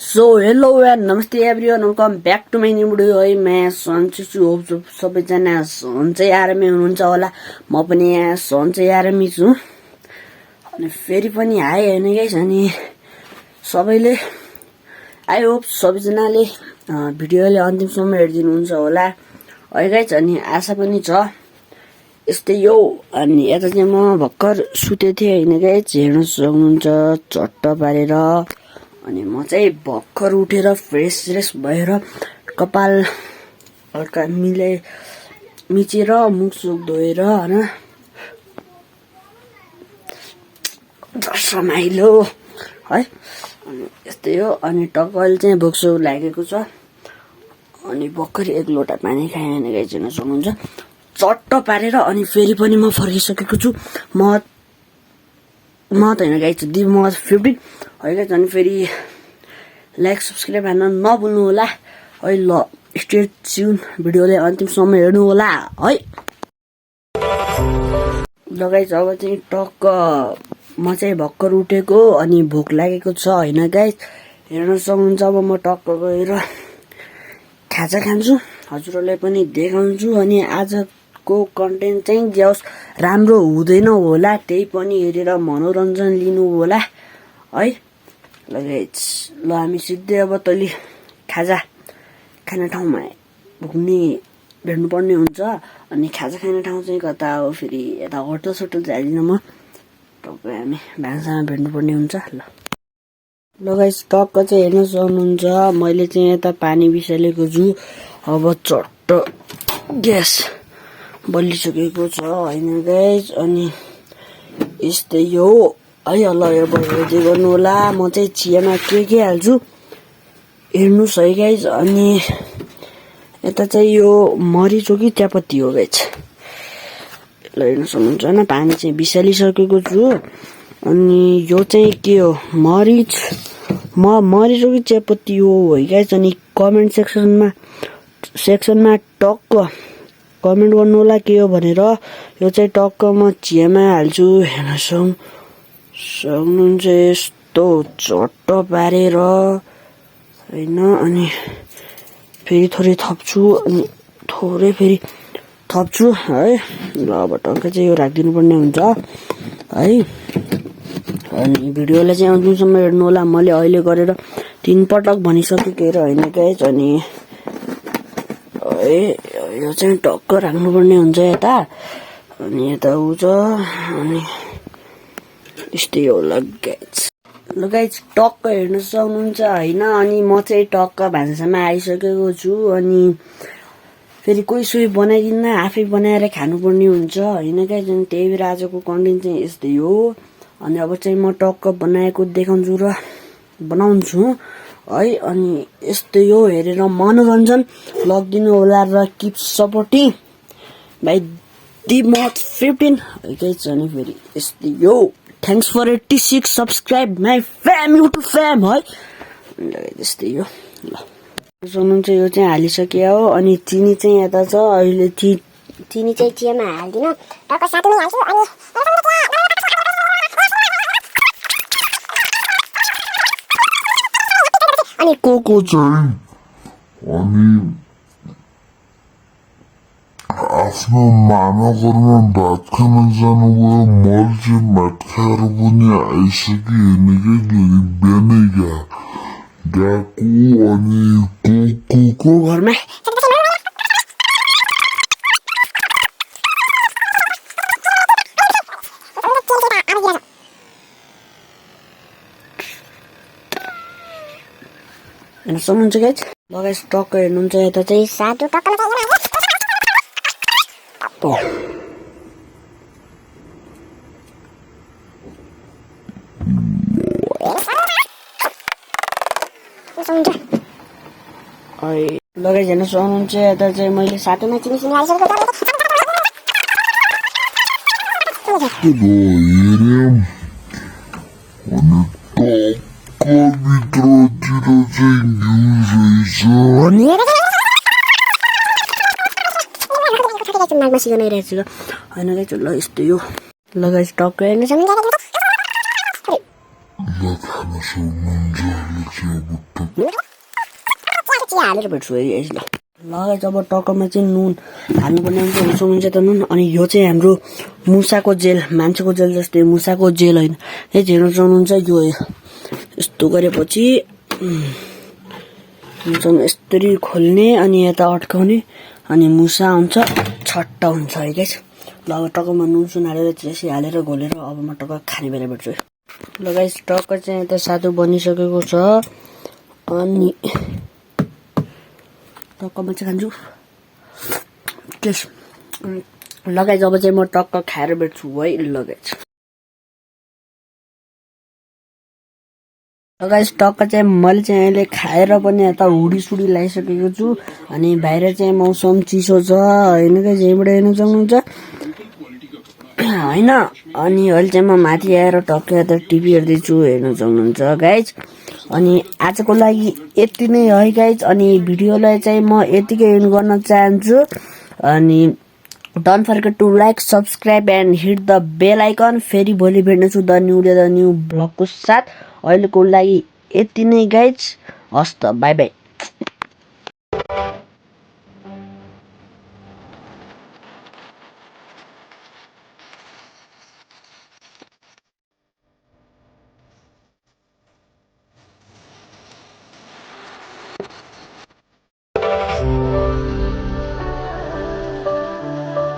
So hello and namaste everyone, welcome back to my new video है। म सन्चै छु, होप सबैजना सन्चै आरामै हुनुहुन्छ होला। म पनि यहाँ सन्चै आरामै छु। अनि फेरि पनि हाई होइन गाइस, अनि सबैले आई होप सबैजनाले भिडियोले अन्तिमसम्म हेरिदिनुहुन्छ होला है गाइस। अनि आशा पनि छ यस्तै हो। अनि यता चाहिँ म भर्खर सुतेको थिएँ होइन गाइस, हेर्न सक्नुहुन्छ चट्ट पारेर। अनि म चाहिँ भर्खर उठेर फ्रेस भएर कपाल हल्का मिचेर मुखसुख धोएर होइन रमाइलो है। अनि यस्तै हो। अनि टक्क अहिले चाहिँ भोकसोक लागेको छ। अनि भर्खर एक लोटा पानी खाएँ होइन गाइस, हेर्न सक्नुहुन्छ चट्ट पारेर। अनि फेरि पनि म फर्किसकेको छु। म त होइन गाइस, म 15 है गाइस। अनि फेरि लाइक सब्सक्राइब हान्न नभुल्नु होला है। ल स्टे ट्युन, भिडियोले अन्तिमसम्म हेर्नु होला है। ल गाइस, अब चाहिँ टक्क म चाहिँ भर्खर उठेको अनि भोक लागेको छ होइन गाइस, हेर्न सक्नुहुन्छ। अब म टक्क गएर खाजा खान्छु, हजुरहरूलाई पनि देखाउँछु। अनि आजको कन्टेन्ट चाहिँ जाओस् राम्रो हुँदैन होला, त्यही पनि हेरेर मनोरञ्जन लिनु होला है। ल गाइस, ल हामी सिधै अब तैँले खाजा खाने ठाउँमा भेट्नुपर्ने हुन्छ। अनि खाजा खाने ठाउँ चाहिँ कता हो, फेरि यता होटल सोटल जाँदिनँ म, टक्क हामी भान्सामा भेट्नुपर्ने हुन्छ। ल गाइस, टक्क चाहिँ हेर्न सक्नुहुन्छ मैले चाहिँ यता पानी बिसालेको छु। अब चट्ट ग्यास बलिसकेको छ होइन गाइस। अनि यस्तै हो है। ल अब हेर्दै गर्नु होला। म चाहिँ चियामा के हाल्छु हेर्नुहोस् है गाइस। अनि यता चाहिँ यो मरिच हो कि चियापत्ती हो गाइस, ल हेर्न सक्नुहुन्छ होइन। पानी चाहिँ बिसालिसकेको छु। अनि यो चाहिँ के हो, मरिच हो कि चियापत्ती हो है गाइस। अनि कमेन्ट सेक्सनमा टक्क कमेन्ट गर्नु होला के हो भनेर। यो चाहिँ टक्क म चियामा हाल्छु, हेर्न सक्नुहुन्छ यस्तो चट्ट पारेर होइन। अनि फेरि थोरै थप्छु, अनि थोरै फेरि थप्छु है। ल अब टक्क चाहिँ यो राखिदिनु पर्ने हुन्छ है। अनि भिडियोलाई चाहिँ अन्तिमसम्म हेर्नु होला। मैले अहिले गरेर 3 पटक भनिसकेको होइन गाइस। अनि यो चाहिँ टक्क राख्नुपर्ने हुन्छ यता, अनि यता आउँछ। अनि यस्तै हो। ल गाइस, टक्क हेर्न सक्नुहुन्छ होइन। अनि म चाहिँ टक्क भान्सामा आइसकेको छु। अनि फेरि कोही बनाइदिन्न, आफै बनाएर खानुपर्ने हुन्छ होइन गाइस। अनि त्यही भएर आजको कन्टेन्ट चाहिँ यस्तै हो। अनि अब चाहिँ म टक्क बनाएको देखाउँछु र बनाउँछु है। अनि यस्तै हो, हेरेर मनोरञ्जन लगिदिनु होला र किप सपोर्टिङ बाई DMOD15 है गाइस। अनि फेरि यस्तै हो। Thanks for 86 subscribe my fam, YouTube fam है। यस्तै हो। ल सुन्नुहुन्छ यो चाहिँ हालिसक्यो हो। अनि चिनी चाहिँ यता छ अहिले। चिनी चाहिँ चियामा हाल्दिनँ, टक्क साथमै हाल्छु। अनि कोको चाहिँ अनि आफ्नो मामाघरमा भात खान जानुभयो। मैले चाहिँ भात खाएर पनि आइसकेँ होइन कि बिहानै गएको। अनि कोको घरमा हेर्न सक्नुहुन्छ गाइस। ल गाइस, टक्क हेर्नुहुन्छ यता चाहिँ साधु टक्क ल गाइस, हेर्न सक्नुहुन्छ यता चाहिँ मैले साटोमा चिनी हालिसकेको होइन गाइस। ल यस्तै हो। ल गाइस, टक्क हेर्न सक्नुहुन्छ। ल खान सक्नुहुन्छ। मल्छ बुट्टु हालेर भेट्छु है गाइस। ल गाइस अब टक्कमा चाहिँ नुन हाल्नुपर्ने हुन्छ, हुनुहुन्छ त नुन। अनि यो चाहिँ हाम्रो मुसाको जेल, मान्छेको जेल जस्तै मुसाको जेल होइन है, हेर्नु चाहनुहुन्छ यो यस्तो गरेपछि यस्तरी खोल्ने अनि यता अड्काउने अनि मुसा आउँछ, छट्टा हुन्छ है गाइस। ल अब टक्कमा नुन सुन हालेर चियासी हालेर घोलेर अब म टक्क खाने बेला भेट्छु। ल गाइस टक्क चाहिँ यता सातु बनिसकेको छ अनि टक्कमा चाहिँ खान्छु त्यस। ल गाइस अब चाहिँ म टक्क खाएर भेट्छु है। ल गाइस टक्क चाहिँ मैले चाहिँ अहिले खाएर पनि यता हुडी लगाइसकेको छु अनि बाहिर चाहिँ मौसम चिसो छ होइन गाइस, यहीँबाट हेर्नु सक्नुहुन्छ होइन। अनि अहिले चाहिँ म माथि आएर टक्क यता टिभी हेर्दैछु, हेर्नु सक्नुहुन्छ गाइस। अनि आजको लागि यति नै है गाइस। अनि भिडियोलाई चाहिँ म यतिकै एन्ड गर्न चाहन्छु अनि don't forget to like subscribe and hit the bell icon. फेरि भोलि भेट्नेछु द न्यू भ्लगको साथ। अहिलेको लागि यति नै गाइस, हस् त बाई बाई।